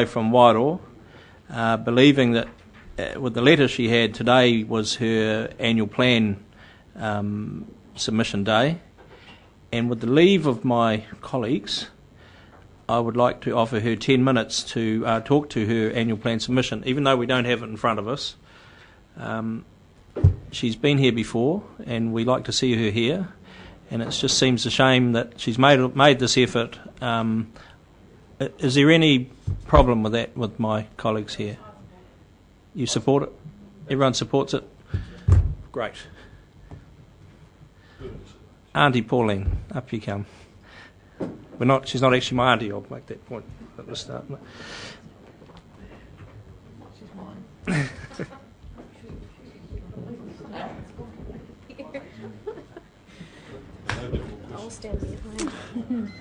from Wairoa, believing that with the letter she had today was her annual plan submission day, and with the leave of my colleagues, I would like to offer her 10 minutes to talk to her annual plan submission, even though we don't have it in front of us. She's been here before, and we like to see her here, and it just seems a shame that she's made this effort. Is there any problem with that with my colleagues here? You support it? Everyone supports it? Great. Auntie Pauline, up you come. She's not actually my auntie, I'll make that point at the start. She's mine. I'll stand behind.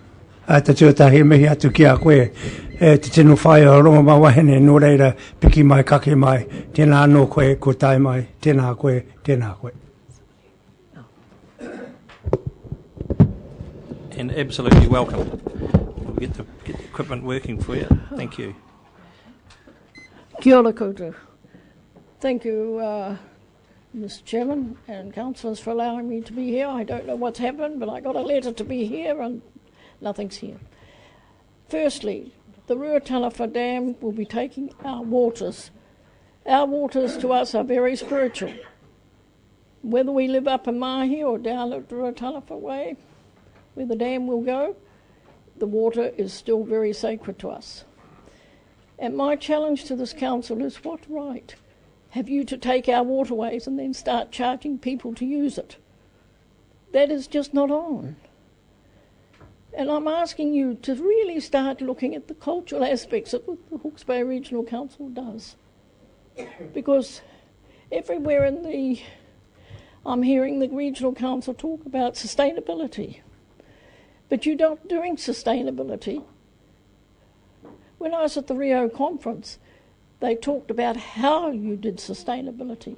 Te tuatahi mihi atu ki a koe, te tinu whai o rongo mawahene no reira, piki mai, kake mai, tēnā anō koe, ko tai mai, tēnā koe, tēnā koe. And absolutely welcome. We'll get the equipment working for you. Thank you. Kia ora koutou. Thank you, Mr. Chairman and councillors, for allowing me to be here. I don't know what's happened, but I got a letter to be here and nothing's here. Firstly, the Ruatalafa Dam will be taking our waters. Our waters to us are very spiritual. Whether we live up in Mahi or down at Ruatalafa Way, where the dam will go, the water is still very sacred to us. And my challenge to this council is, what right have you to take our waterways and then start charging people to use it? That is just not on. And I'm asking you to really start looking at the cultural aspects of what the Hawke's Bay Regional Council does. Because everywhere I'm hearing the Regional Council talk about sustainability. But you're not doing sustainability. When I was at the Rio conference, they talked about how you did sustainability.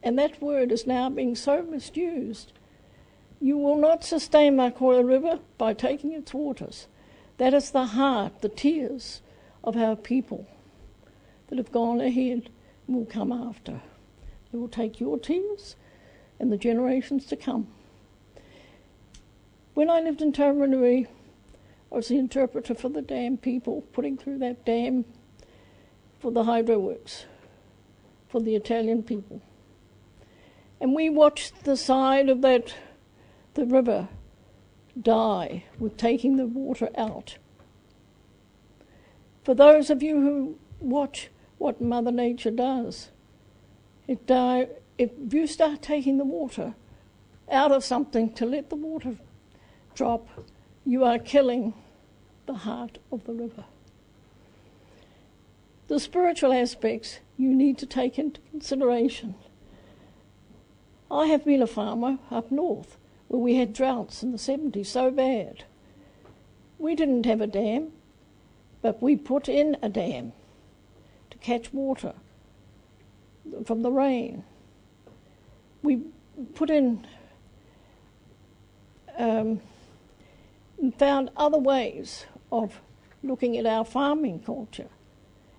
And that word is now being so misused. You will not sustain Makoia River by taking its waters. That is the heart, the tears of our people that have gone ahead and will come after. They will take your tears and the generations to come. When I lived in Taumarunui, I was the interpreter for the dam people, putting through that dam for the hydro works, for the Italian people. And we watched the side of the river die with taking the water out. For those of you who watch what Mother Nature does, if you start taking the water out of something to let the water drop, you are killing the heart of the river. The spiritual aspects you need to take into consideration. I have been a farmer up north where we had droughts in the 70s so bad. We didn't have a dam, but we put in a dam to catch water from the rain. We put in and found other ways of looking at our farming culture.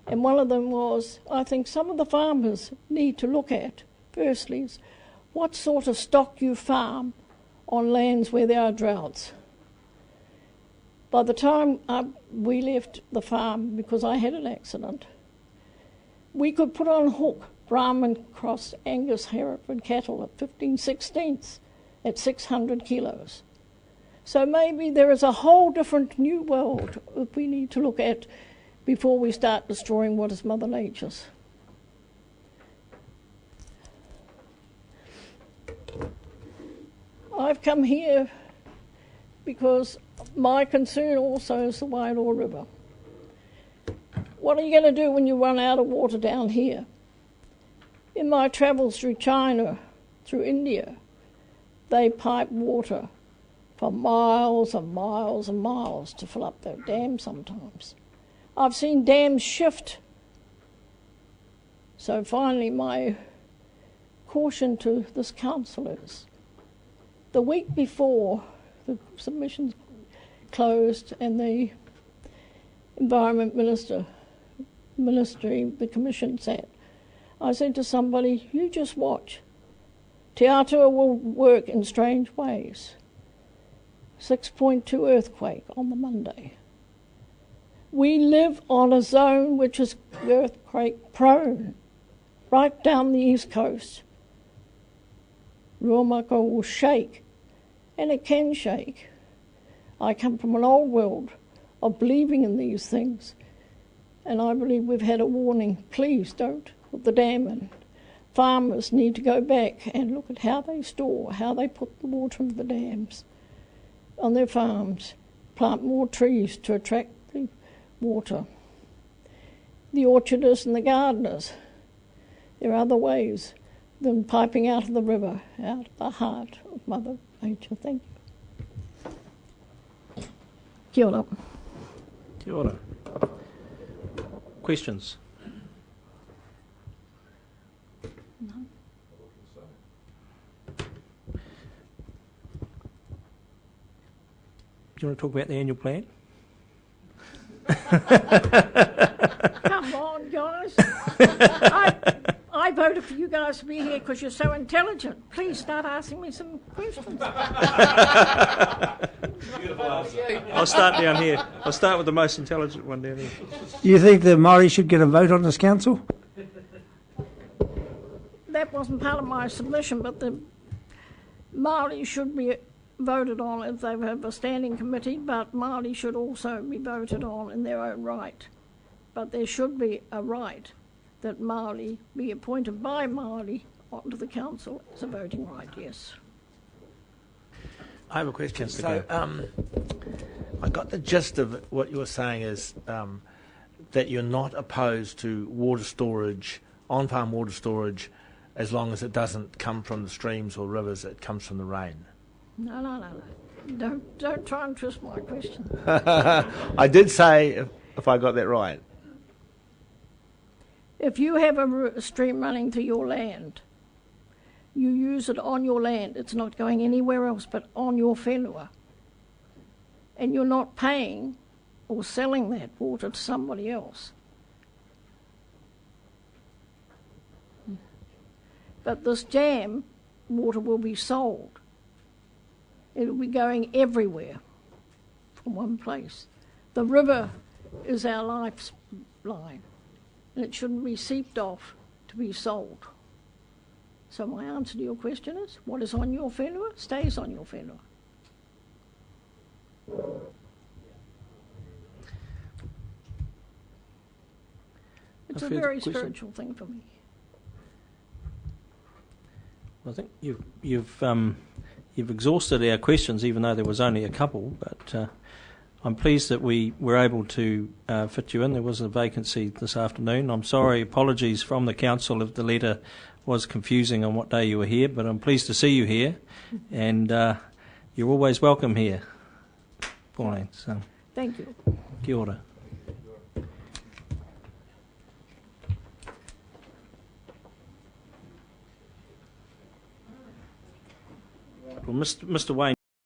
And one of them was, I think some of the farmers need to look at, firstly, is what sort of stock you farm on lands where there are droughts. By the time we left the farm, because I had an accident, we could put on hook Brahman cross Angus Hereford cattle at 15/16 at 600 kilos. So maybe there is a whole different new world that we need to look at before we start destroying what is Mother Nature's. I've come here because my concern also is the Wairoa River. What are you going to do when you run out of water down here? In my travels through China, through India, they pipe water for miles and miles and miles to fill up their dams sometimes. I've seen dams shift. So finally my caution to this council is, the week before the submissions closed and the Environment Ministry, the Commission sat, I said to somebody, you just watch. Te Atua will work in strange ways. 6.2 earthquake on the Monday. We live on a zone which is earthquake prone, right down the east coast. Ruamako will shake, and it can shake. I come from an old world of believing in these things, and I believe we've had a warning. Please don't put the dam in. Farmers need to go back and look at how they store, how they put the water into the dams on their farms, plant more trees to attract the water. The orchardists and the gardeners, there are other ways than piping out of the river, out of the heart of Mother Nature. Thank you. Kia ora. Kia ora. Questions? No. Do you want to talk about the annual plan? Come on, guys. I voted for you guys to be here because you're so intelligent. Please start asking me some questions. I'll start down here. I'll start with the most intelligent one down here. Do you think the Māori should get a vote on this council? That wasn't part of my submission, but the Māori should be voted on if they have a standing committee, but Māori should also be voted on in their own right. But there should be a right that Māori be appointed by Māori onto the council as a voting right, yes. I have a question. So, I got the gist of what you were saying is that you're not opposed to water storage, on-farm water storage, as long as it doesn't come from the streams or rivers, it comes from the rain. No. Don't try and twist my question. I did say, if I got that right. If you have a stream running through your land, you use it on your land. It's not going anywhere else but on your whenua. And you're not paying or selling that water to somebody else. But this dam water will be sold. It will be going everywhere from one place. The river is our lifeline, and it shouldn't be seeped off to be sold. So my answer to your question is, what is on your whenua stays on your whenua. It's a very spiritual thing for me. I think you've exhausted our questions, even though there was only a couple. But I'm pleased that we were able to fit you in. There was a vacancy this afternoon. I'm sorry, apologies from the council if the letter was confusing on what day you were here. But I'm pleased to see you here, and you're always welcome here, Pauline. So thank you. Kia ora. Well, Mr. Wayne.